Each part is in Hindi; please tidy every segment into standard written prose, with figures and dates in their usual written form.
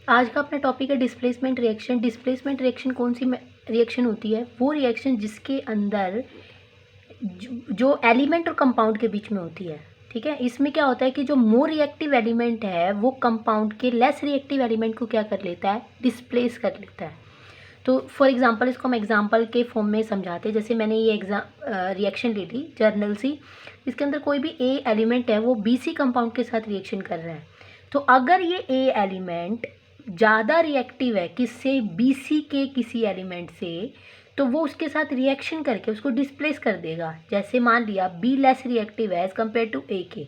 आज का अपना टॉपिक है डिस्प्लेसमेंट रिएक्शन। डिस्प्लेसमेंट रिएक्शन कौन सी रिएक्शन होती है? वो रिएक्शन जिसके अंदर जो एलिमेंट और कंपाउंड के बीच में होती है। ठीक है, इसमें क्या होता है कि जो मोर रिएक्टिव एलिमेंट है वो कंपाउंड के लेस रिएक्टिव एलिमेंट को क्या कर लेता है? डिस्प्लेस कर लेता है। तो फॉर एग्जांपल इसको हम एग्जांपल के फॉर्म में समझाते हैं। जैसे मैंने ये रिएक्शन ली थी जर्नल सी, इसके अंदर कोई भी ए एलिमेंट है वो बी सी कंपाउंड के साथ रिएक्शन कर रहा है। तो अगर ये ए एलिमेंट ज़्यादा रिएक्टिव है किससे? बी सी के किसी एलिमेंट से, तो वो उसके साथ रिएक्शन करके उसको डिस्प्लेस कर देगा। जैसे मान लिया बी लेस रिएक्टिव है एज़ कम्पेयर टू ए के,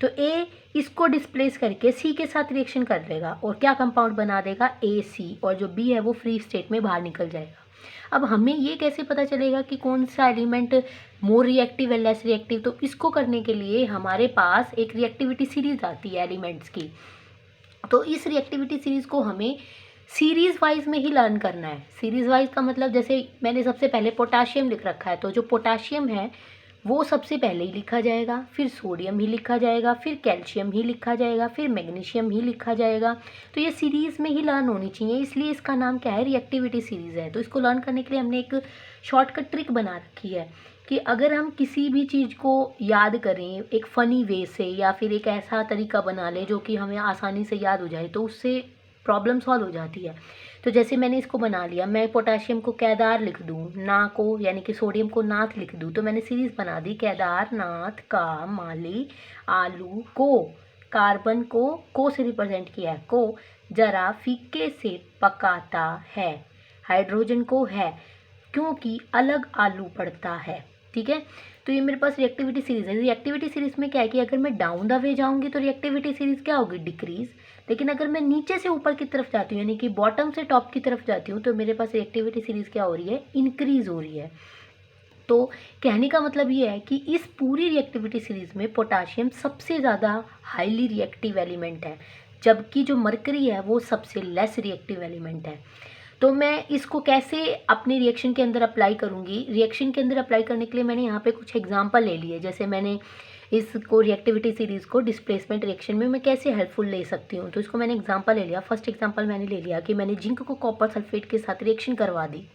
तो ए इसको डिस्प्लेस करके सी के साथ रिएक्शन कर लेगा और क्या कंपाउंड बना देगा? ए सी, और जो बी है वो फ्री स्टेट में बाहर निकल जाएगा। अब हमें ये कैसे पता चलेगा कि कौन सा एलिमेंट मोर रिएक्टिव है लेस रिएक्टिव? तो इसको करने के लिए हमारे पास एक रिएक्टिविटी सीरीज आती है एलिमेंट्स की। तो इस रिएक्टिविटी सीरीज को हमें सीरीज वाइज में ही लर्न करना है। सीरीज वाइज का मतलब जैसे मैंने सबसे पहले पोटाशियम लिख रखा है, तो जो पोटाशियम है वो सबसे पहले ही लिखा जाएगा, फिर सोडियम ही लिखा जाएगा, फिर कैल्शियम ही लिखा जाएगा, फिर मैग्नीशियम ही लिखा जाएगा। तो ये सीरीज़ में ही लर्न होनी चाहिए, इसलिए इसका नाम क्या है? रिएक्टिविटी सीरीज़ है। तो इसको लर्न करने के लिए हमने एक शॉर्टकट ट्रिक बना रखी है कि अगर हम किसी भी चीज़ को याद करें एक फ़नी वे से या फिर एक ऐसा तरीका बना लें जो कि हमें आसानी से याद हो जाए, तो उससे प्रॉब्लम सॉल्व हो जाती है। तो जैसे मैंने इसको बना लिया, मैं पोटाशियम को केदार लिख दूँ, ना को यानी कि सोडियम को नाथ लिख दूँ, तो मैंने सीरीज़ बना दी केदार नाथ का माली आलू को, कार्बन को से रिप्रेजेंट किया है, को जरा फीके से पकाता है, हाइड्रोजन को है क्योंकि अलग आलू पड़ता है। ठीक है, तो ये मेरे पास रिएक्टिविटी सीरीज है। रिएक्टिविटी सीरीज में क्या है कि अगर मैं डाउन द वे जाऊंगी तो रिएक्टिविटी सीरीज क्या होगी? डिक्रीज। लेकिन अगर मैं नीचे से ऊपर की तरफ जाती हूँ यानी कि बॉटम से टॉप की तरफ जाती हूँ तो मेरे पास रिएक्टिविटी सीरीज क्या हो रही है? इंक्रीज हो रही है। तो कहने का मतलब ये है कि इस पूरी रिएक्टिविटी सीरीज में पोटाशियम सबसे ज़्यादा हाईली रिएक्टिव एलिमेंट है, जबकि जो मरकरी है वो सबसे लेस रिएक्टिव एलिमेंट है। तो मैं इसको कैसे अपने रिएक्शन के अंदर अप्लाई करूँगी? रिएक्शन के अंदर अप्लाई करने के लिए मैंने यहाँ पे कुछ एग्जांपल ले लिए। जैसे मैंने इसको रिएक्टिविटी सीरीज़ को डिस्प्लेसमेंट रिएक्शन में मैं कैसे हेल्पफुल ले सकती हूँ, तो इसको मैंने एग्जांपल ले लिया। फर्स्ट एग्जांपल मैंने ले लिया कि मैंने जिंक को कॉपर सल्फेट के साथ रिएक्शन करवा दी।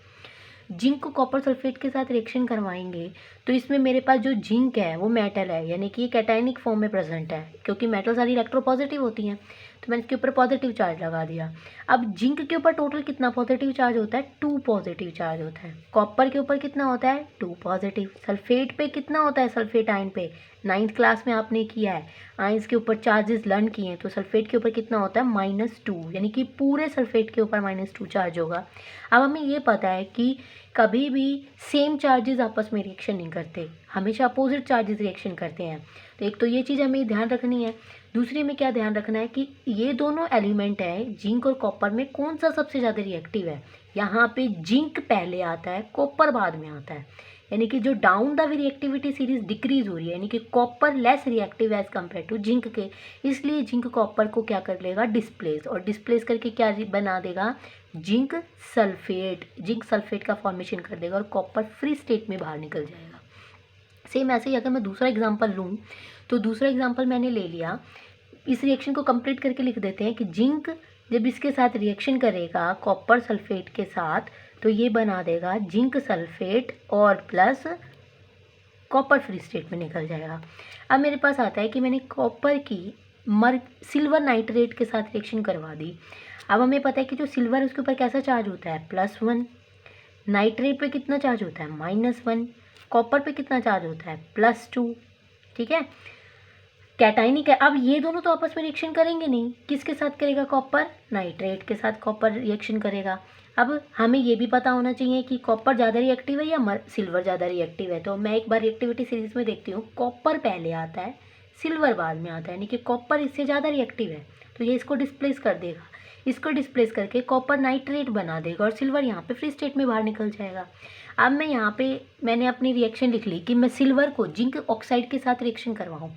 जिंक को कॉपर सल्फेट के साथ रिएक्शन करवाएंगे तो इसमें मेरे पास जो जिंक है वो मेटल है, यानी कि ये कैटायनिक फॉर्म में प्रेजेंट है, क्योंकि मेटल सारी इलेक्ट्रोपॉजिटिव होती हैं। तो मैंने इसके ऊपर पॉजिटिव चार्ज लगा दिया। अब जिंक के ऊपर टोटल कितना पॉजिटिव चार्ज होता है? 2 पॉजिटिव चार्ज होता है। कॉपर के ऊपर कितना होता है? 2 पॉजिटिव। सल्फेट पे कितना होता है? सल्फेट आयन पे 9th क्लास में आपने किया है, आयंस के ऊपर चार्जेस लर्न किए हैं। तो सल्फेट के ऊपर कितना होता है? -2, यानी कि पूरे सल्फेट के ऊपर -2 चार्ज होगा। अब हमें ये पता है कि कभी भी सेम चार्जेस आपस में रिएक्शन नहीं करते, हमेशा अपोजिट चार्जेस रिएक्शन करते हैं। तो एक तो ये चीज़ हमें ध्यान रखनी है। दूसरे में क्या ध्यान रखना है कि ये दोनों एलिमेंट है जिंक और कॉपर में कौन सा सबसे ज़्यादा रिएक्टिव है? यहाँ पे जिंक पहले आता है, कॉपर बाद में आता है, यानी कि जो down the way reactivity series decrease हो रही है, यानी कि copper less reactive as compare to zinc के, इसलिए जिंक कॉपर को क्या कर लेगा? डिस्प्लेस, और डिस्प्लेस करके क्या बना देगा? Zinc sulphate. जिंक सल्फेट का फॉर्मेशन कर देगा और कॉपर फ्री स्टेट में बाहर निकल जाएगा। सेम ऐसे ही अगर मैं दूसरा एग्जांपल लूँ तो दूसरा एग्जांपल मैंने ले लिया। इस रिएक्शन को कंप्लीट करके लिख देते हैं कि जिंक जब इसके साथ रिएक्शन करेगा कॉपर सल्फेट के साथ तो ये बना देगा जिंक सल्फेट और प्लस कॉपर फ्री स्टेट में निकल जाएगा। अब मेरे पास आता है कि मैंने कॉपर की सिल्वर नाइट्रेट के साथ रिएक्शन करवा दी। अब हमें पता है कि जो सिल्वर है उसके ऊपर कैसा चार्ज होता है? +1। नाइट्रेट पे कितना चार्ज होता है? -1। कॉपर पे कितना चार्ज होता है? +2। ठीक है, कैटाइनिक है। अब ये दोनों तो आपस में रिएक्शन करेंगे नहीं, किसके साथ करेगा? कॉपर नाइट्रेट के साथ कॉपर रिएक्शन करेगा। अब हमें ये भी पता होना चाहिए कि कॉपर ज़्यादा रिएक्टिव है या सिल्वर ज़्यादा रिएक्टिव है। तो मैं एक बार रिएक्टिविटी सीरीज में देखती हूँ, कॉपर पहले आता है सिल्वर बाद में आता है, यानी कि कॉपर इससे ज़्यादा रिएक्टिव है, तो ये इसको डिस्प्लेस कर देगा। इसको डिस्प्लेस करके कॉपर नाइट्रेट बना देगा और सिल्वर यहाँ पे फ्री स्टेट में बाहर निकल जाएगा। अब मैं यहाँ पे मैंने अपनी रिएक्शन लिख ली कि मैं सिल्वर को जिंक ऑक्साइड के साथ रिएक्शन करवाऊँ,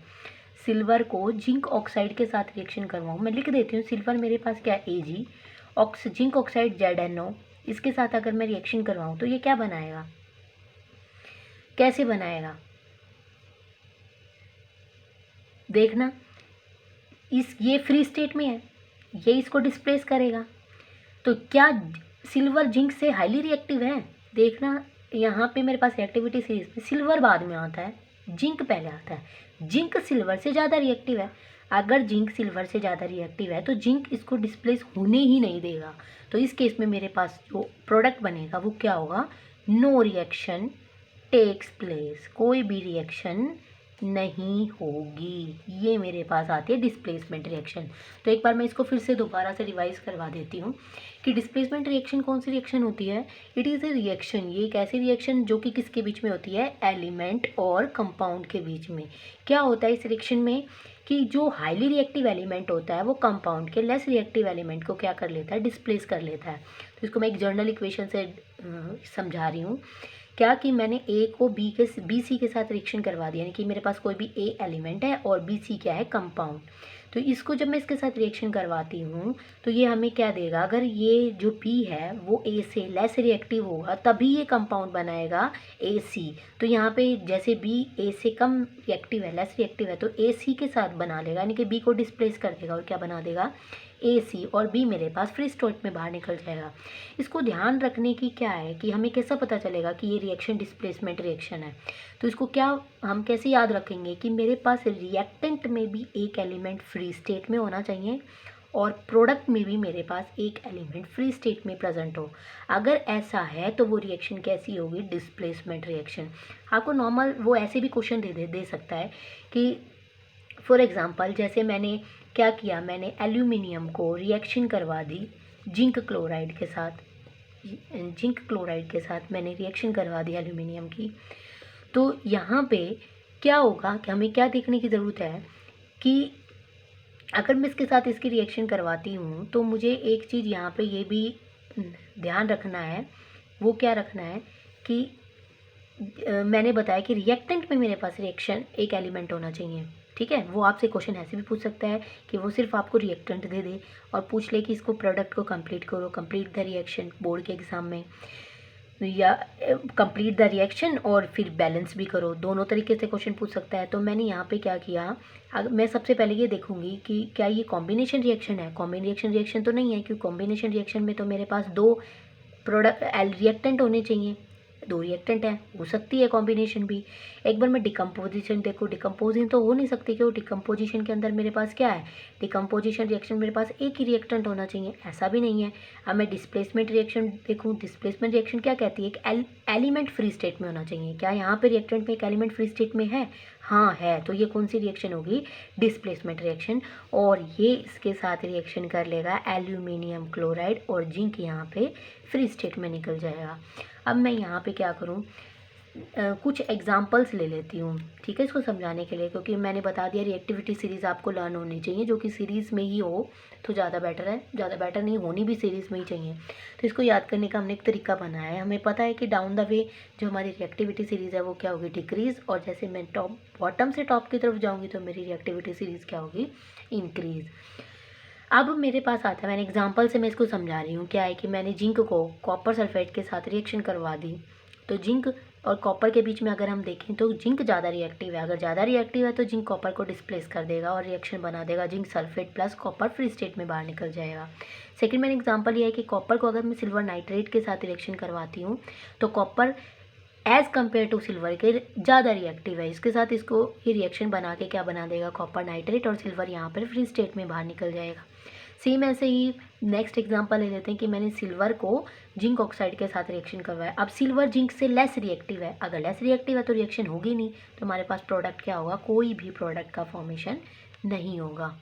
सिल्वर को जिंक ऑक्साइड के साथ रिएक्शन करवाऊँ। मैं लिख देती हूँ सिल्वर मेरे पास क्या है? Ag, जिंक ऑक्साइड ZnO, इसके साथ अगर मैं रिएक्शन करवाऊँ तो ये क्या बनाएगा? कैसे बनाएगा? देखना, ये फ्री स्टेट में है, ये इसको डिस्प्लेस करेगा। तो क्या सिल्वर जिंक से हाईली रिएक्टिव है? देखना यहाँ पे मेरे पास रिएक्टिविटी सीरीज में सिल्वर बाद में आता है, जिंक पहले आता है। जिंक सिल्वर से ज़्यादा रिएक्टिव है। अगर जिंक सिल्वर से ज़्यादा रिएक्टिव है तो जिंक इसको डिस्प्लेस होने ही नहीं देगा। तो इस केस में मेरे पास जो प्रोडक्ट बनेगा वो क्या होगा? नो रिएक्शन टेक्स प्लेस, कोई भी रिएक्शन नहीं होगी। ये मेरे पास आती है डिस्प्लेसमेंट रिएक्शन। तो एक बार मैं इसको फिर से दोबारा से रिवाइज करवा देती हूँ कि डिस्प्लेसमेंट रिएक्शन कौन सी रिएक्शन होती है? इट इज़ ए रिएक्शन, ये एक ऐसी रिएक्शन जो कि किसके बीच में होती है? एलिमेंट और कंपाउंड के बीच में। क्या होता है इस रिएक्शन में कि जो हाईली रिएक्टिव एलिमेंट होता है वो कंपाउंड के लेस रिएक्टिव एलिमेंट को क्या कर लेता है? डिस्प्लेस कर लेता है। तो इसको मैं एक जर्नल इक्वेशन से समझा रही हूँ। क्या कि मैंने ए को बी सी के साथ रिएक्शन करवा दिया, यानी कि मेरे पास कोई भी ए एलिमेंट है और बी सी क्या है? कंपाउंड। तो इसको जब मैं इसके साथ रिएक्शन करवाती हूँ तो ये हमें क्या देगा? अगर ये जो बी है वो ए से लेस रिएक्टिव होगा तभी ये कंपाउंड बनाएगा ए सी। तो यहाँ पे जैसे बी ए से कम रिएक्टिव है, लेस रिएक्टिव है, तो ए सी के साथ बना लेगा, यानी कि बी को डिस्प्लेस कर देगा और क्या बना देगा? ए सी, और बी मेरे पास फ्री स्टेट में बाहर निकल जाएगा। इसको ध्यान रखने की क्या है कि हमें कैसा पता चलेगा कि ये रिएक्शन डिस्प्लेसमेंट रिएक्शन है? तो इसको क्या हम कैसे याद रखेंगे कि मेरे पास रिएक्टेंट में भी एक एलिमेंट फ्री स्टेट में होना चाहिए और प्रोडक्ट में भी मेरे पास एक एलिमेंट फ्री स्टेट में प्रेजेंट हो। अगर ऐसा है तो वो रिएक्शन कैसी होगी? Displacement reaction. आपको नॉर्मल वो ऐसे भी क्वेश्चन दे सकता है कि फॉर एग्ज़ाम्पल जैसे मैंने क्या किया, मैंने एल्यूमिनियम को रिएक्शन करवा दी जिंक क्लोराइड के साथ। जिंक क्लोराइड के साथ मैंने रिएक्शन करवा दी एल्यूमिनियम की। तो यहाँ पे क्या होगा कि हमें क्या देखने की ज़रूरत है कि अगर मैं इसके साथ इसकी रिएक्शन करवाती हूँ तो मुझे एक चीज़ यहाँ पे ये भी ध्यान रखना है। वो क्या रखना है कि मैंने बताया कि रिएक्टेंट में मेरे पास रिएक्शन एक एलिमेंट होना चाहिए। ठीक है, वो आपसे क्वेश्चन ऐसे भी पूछ सकता है कि वो सिर्फ आपको रिएक्टेंट दे दे और पूछ ले कि इसको प्रोडक्ट को कंप्लीट करो, कंप्लीट द रिएक्शन बोर्ड के एग्ज़ाम में, या कंप्लीट द रिएक्शन और फिर बैलेंस भी करो। दोनों तरीके से क्वेश्चन पूछ सकता है। तो मैंने यहाँ पे क्या किया, मैं सबसे पहले ये देखूंगी कि क्या ये कॉम्बिनेशन रिएक्शन है। कॉम्बिनेशन रिएक्शन तो नहीं है, क्योंकि कॉम्बिनेशन रिएक्शन में तो मेरे पास दो प्रोडक्ट रिएक्टेंट होने चाहिए, दो रिएक्टेंट है, हो सकती है कॉम्बिनेशन भी। एक बार मैं डिकम्पोजिशन देखो, डिकम्पोजिशन तो हो नहीं सकती, क्यों? डिकम्पोजिशन के अंदर मेरे पास क्या है? डिकम्पोजिशन रिएक्शन मेरे पास एक ही रिएक्टेंट होना चाहिए, ऐसा भी नहीं है। अब मैं डिस्प्लेसमेंट रिएक्शन देखूँ, डिस्प्लेसमेंट रिएक्शन क्या कहती है? एक एलिमेंट फ्री स्टेट में होना चाहिए। क्या यहाँ पे रिएक्टेंट में एक एलिमेंट फ्री स्टेट में है? हाँ है। तो ये कौन सी रिएक्शन होगी? Displacement reaction. और ये इसके साथ रिएक्शन कर लेगा एल्यूमिनियम क्लोराइड और जिंक यहाँ पे फ्री स्टेट में निकल जाएगा। अब मैं यहाँ पे क्या करूँ, कुछ एग्जांपल्स ले लेती हूँ, ठीक है, इसको समझाने के लिए, क्योंकि मैंने बता दिया रिएक्टिविटी सीरीज़ आपको लर्न होनी चाहिए, जो कि सीरीज़ में ही हो तो ज़्यादा बेटर है, ज़्यादा बेटर नहीं, होनी भी सीरीज़ में ही चाहिए। तो इसको याद करने का हमने एक तरीका बनाया है। हमें पता है कि डाउन द वे जो हमारी रिएक्टिविटी सीरीज़ है वो क्या होगी? डिक्रीज़। और जैसे मैं बॉटम से टॉप की तरफ जाऊँगी तो मेरी रिएक्टिविटी सीरीज़ क्या होगी? इंक्रीज़। अब मेरे पास आता है, मैंने एग्जांपल से मैं इसको समझा रही हूँ। क्या है कि मैंने जिंक को कॉपर सल्फेट के साथ रिएक्शन करवा दी। तो जिंक और कॉपर के बीच में अगर हम देखें तो जिंक ज़्यादा रिएक्टिव है। अगर ज़्यादा रिएक्टिव है तो जिंक कॉपर को डिस्प्लेस कर देगा और रिएक्शन बना देगा zinc sulphate plus copper free state में बाहर निकल जाएगा। सेकंड मैंने एग्जांपल लिया है कि कॉपर को अगर मैं सिल्वर नाइट्रेट के साथ रिएक्शन करवाती हूँ तो copper as compared to silver के ज़्यादा रिएक्टिव है। इसके साथ इसको ये रिएक्शन बना के क्या बना देगा? कॉपर नाइट्रेट, और सिल्वर यहाँ पर फ्री स्टेट में बाहर निकल जाएगा। सेम ऐसे ही नेक्स्ट एग्जांपल ले लेते हैं कि मैंने सिल्वर को जिंक ऑक्साइड के साथ रिएक्शन करवाया। अब सिल्वर जिंक से लेस रिएक्टिव है, अगर लेस रिएक्टिव है तो रिएक्शन होगी नहीं, तो हमारे पास प्रोडक्ट क्या होगा? कोई भी प्रोडक्ट का फॉर्मेशन नहीं होगा।